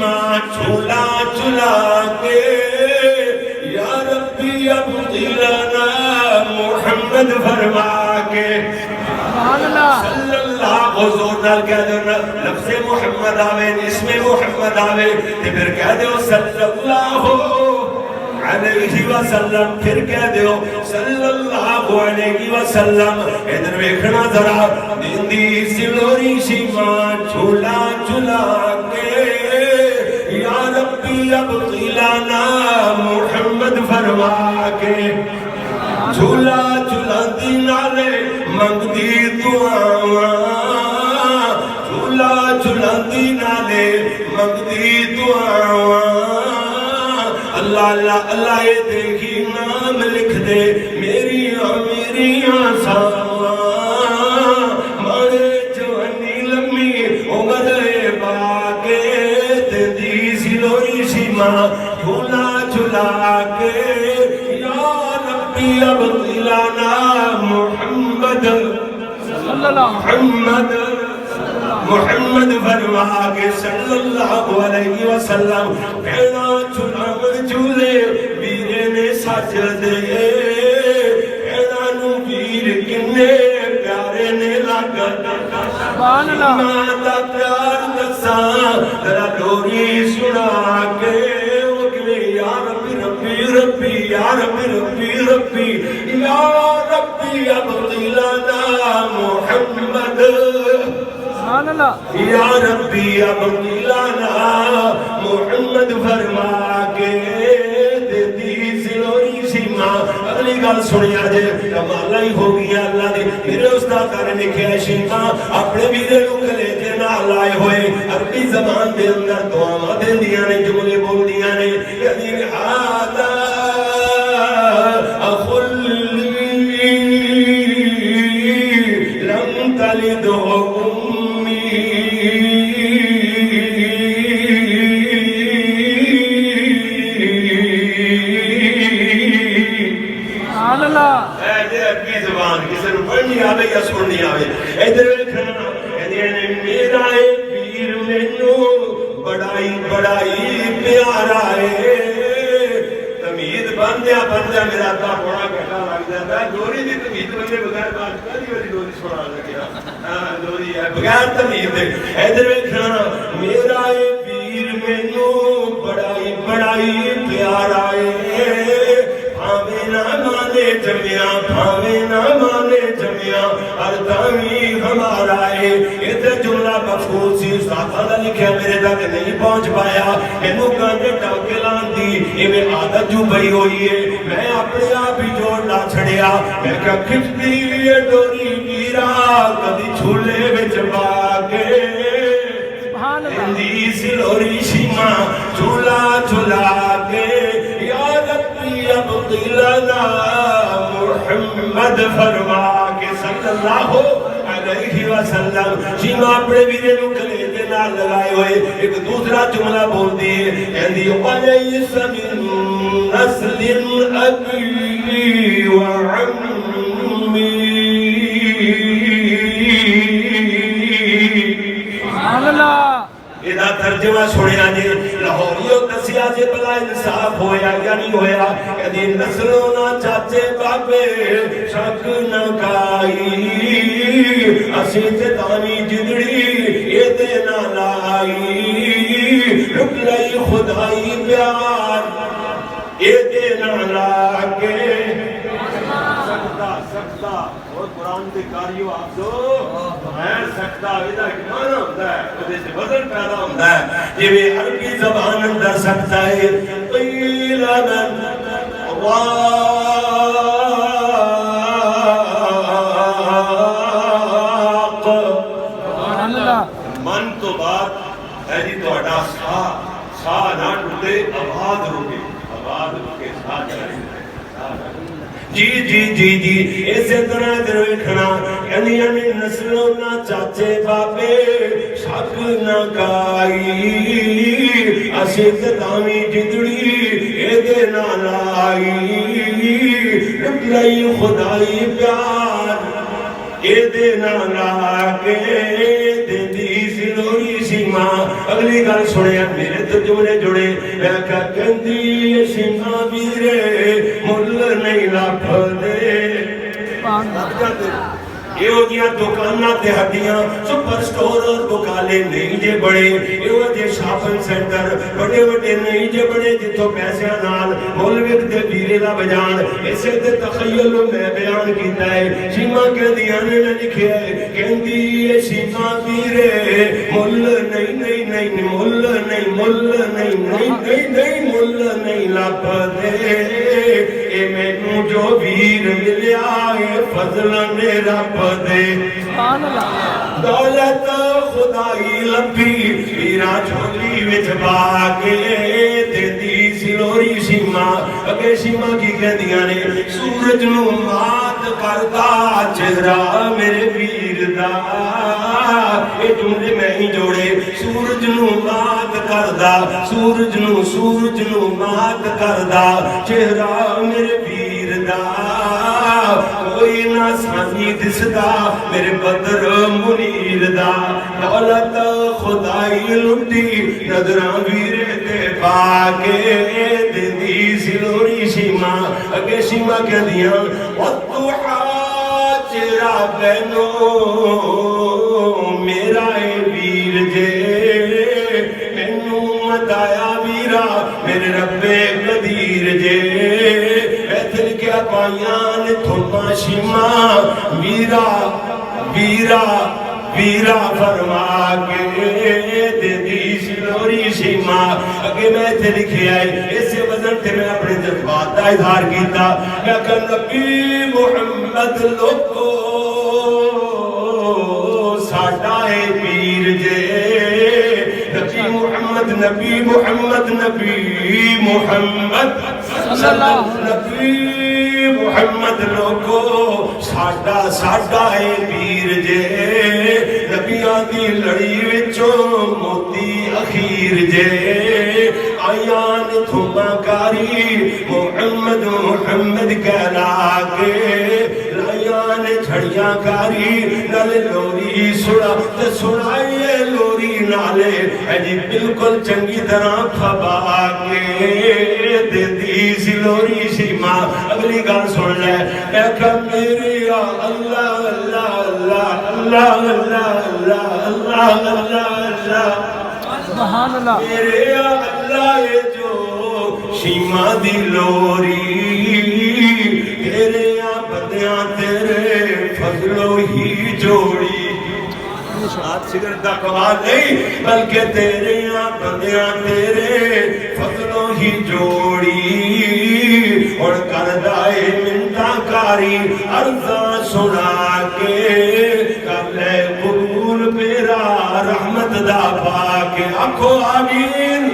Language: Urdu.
ماں جھولا جھلا کے یا ربی ابقی لنا محمد فرما کے صلی اللہ حضور نال کہہ دو لفظ محمد آوے اسم محمد آوے پھر کہہ دو صلی اللہ علیہ وسلم پھر کہہ دیو صلی اللہ علیہ وسلم ادھر ویکھنا ذرا دیندی سلوری شیماں جھولا جھلا کے یا ربی ابقی لنا محمد فرما کے جھولا جھولا دی نالے منگ دی دعاواں جھولا جھولا دی نالے منگ دی دعاواں اللہ اللہ اللہ یہ دیکھی نام لکھ دے میری ساواں مارے جوانی لمبی عمر باگے دی سلوری شیماں جھولا جھولا کے یا ربی ابقی لنا محمد محمد فرما کے صلی اللہ علیہ وسلم کہنا چنام جھولے ویرے نے سچ دے کہنا نو ویر کنے پیارے نے لگا ماتا پیار دساں ذرا ڈوری سنا کے یا ربی ربی ربی یا ربی ربی ربی یا ربی ابقی لنا محمد یا ربی ابقی لنا محمد فرما کے دیتی سلوری سیماں اگلی گل سنیا جے کمالہ ہی ہو گیا اللہ دی میرے استاد نے لکھے شیماں اپنے ویرے نو کلیجے نال لائے ہوئے عربی زبان دے اندر دعاواں دیندیاں نے جملے بولدیاں نے یعنی ہاذا اخلی لم تلد آوے یا سننی آوے ادھر ویکھنا میرا پیر مینوں بڑائی بڑائی پیارا ہے تمید بندیا بندیا میرا تا بڑا گھٹا لگ جاتا ہے دوری دی تمید بندے بغیر بات کری والی دوری سنا لگیا دوری ہے بغیر تمید ادھر ویکھنا میرا پیر مینوں بڑائی بڑائی پیارا ہے بھاوے نہ مانے جمیا بھاوے نہ مانے جمیا ہر دامی ہمارا ہے ادھر جملہ مفہوم سی استاد نے لکھا میرے تک نہیں پہنچ پایا اینو گانے ٹاکے لاندی ایویں عادت جو پئی ہوئی ہے میں اپنے آپ ہی جوڑ نہ چھڑیا میں کہ کھچتی ڈوری میرا کدی جھولے وچ پا کے ہندی سلوری شیماں جھولا جھولا کے یا ربی ابقی لنا محمد فرما کے صلی اللہ علیہ وسلم شیماں اپنے ویرے نو کلیجے نال لگائے ہوئے ایک دوسرا جملہ بول دیے کہندی ولیس من نسل ابی وعمی یہ ترجمہ سنیا جی لاہوریوں دسیا جی بلا انصاف ہویا یا نہیں ہویا کہدی نسلوں نہ چاچے بابے شک نہ کائی اسی تے تانی جدڑی یہ دے نہ لائی رک لئی خدائی پیار یہ دے نہ لاکے سکتا اور قرآن دے کاریو آپ دو غیر سکتا ویدہ ایمان ہوتا ہے وہ سے وزن پیدا ہوتا ہے یہ بھی عربی زبان اندر سکتا ہے قیل من واق من تو بات ہے جی تو اڈا سا نہ ٹوٹے آباد روکے ساتھ چلے جی جی جی جی ایسے طرح در ویکھنا یعنی نسلوں نہ چاچے بابے شک نہ کائی اسی دامی جدڑی اے دے نہ لائی رک لئی خدائی پیار اے دے نہ لاکے دے دی لوری سیما اگلی گل سنیا میرے تو جملے جڑے میں کہندی سیما ویرے مل نہیں لب دے لب جاتے ایو جیاں دکانہ تے ہڈیاں سپر سٹور اور دکالے نہیں جے بڑے ایو جے شاپنگ سینٹر بڑے بڑے نہیں جے بڑے جتوں پیسے نال مولوی دے ویرے دا بجان اسے تے تخیل میں بیان کیتا ہے سیما کہندیاں نے لکھیا ہے کہندی سیما ویرے مل نہیں نہیں نہیں مل نہیں مل نہیں نہیں نہیں نہیں مل نہیں لب دے اے مینوں جو ویر ملیا اے فضل نے رب دے دولت خدائی لبھی میرا جھولی وچ پا کے دیندی سی لوری سیما اگے سیما کی کہندیاں نے سورج نو مات کردا چہرہ میرے ویر دا اے جملے میں ہی جوڑے سورج نو مات کردا سورج نو مات کردا چہرہ میرے ویر دا کوئی نہ سانی دسدا میرے بدر منیر دا دولت خدائی لٹی نظراں ویرے تے پا کے دیندی سی لوری سیما اگے سیما کہندیاں والضحا چرا بینو میرا اے ویر جے مینوں مدایا ویرا میرے رب قدیر جے بیتھل کیا پائیاں نے تھوما شیما ویرا ویرا ویرا فرما کے دیندی سی لوری سیما اگے میں تے لکھیا ہے اسے وزن تے میں اپنے جذبات دا اظہار کیتا میں کہ نبی محمد لوگو ساڈا اے پیر جے نبی محمد صلی اللہ نبی محمد لوگو ساڈا اے پیر جے نبیاں دی لڑی وچوں موتی اخیر جے آیان تھوما کاری محمد کہلا کے لائیان چھڑیاں کاری نالے لوری سڑا تے سڑائیے لوری نالے جی بالکل چنگی طرح پھبا کے دیندی سی لوری سیما اگلی گل سن لے اے کہ میری اللہ اللہ اللہ اللہ اللہ اللہ اللہ اللہ سبحان اللہ میرے اللہ جو سیما دی لوری تیرے بندیاں تیرے فضلو ہی جوڑی ساتھ سگر دا کمال نہیں بلکہ تیرے بندیاں تیرے فضلوں ہی جوڑی اور کردائے منتا کاری عرضاں سنا کے کر لے قبول پیرا رحمت دا پاکے آنکھو آمین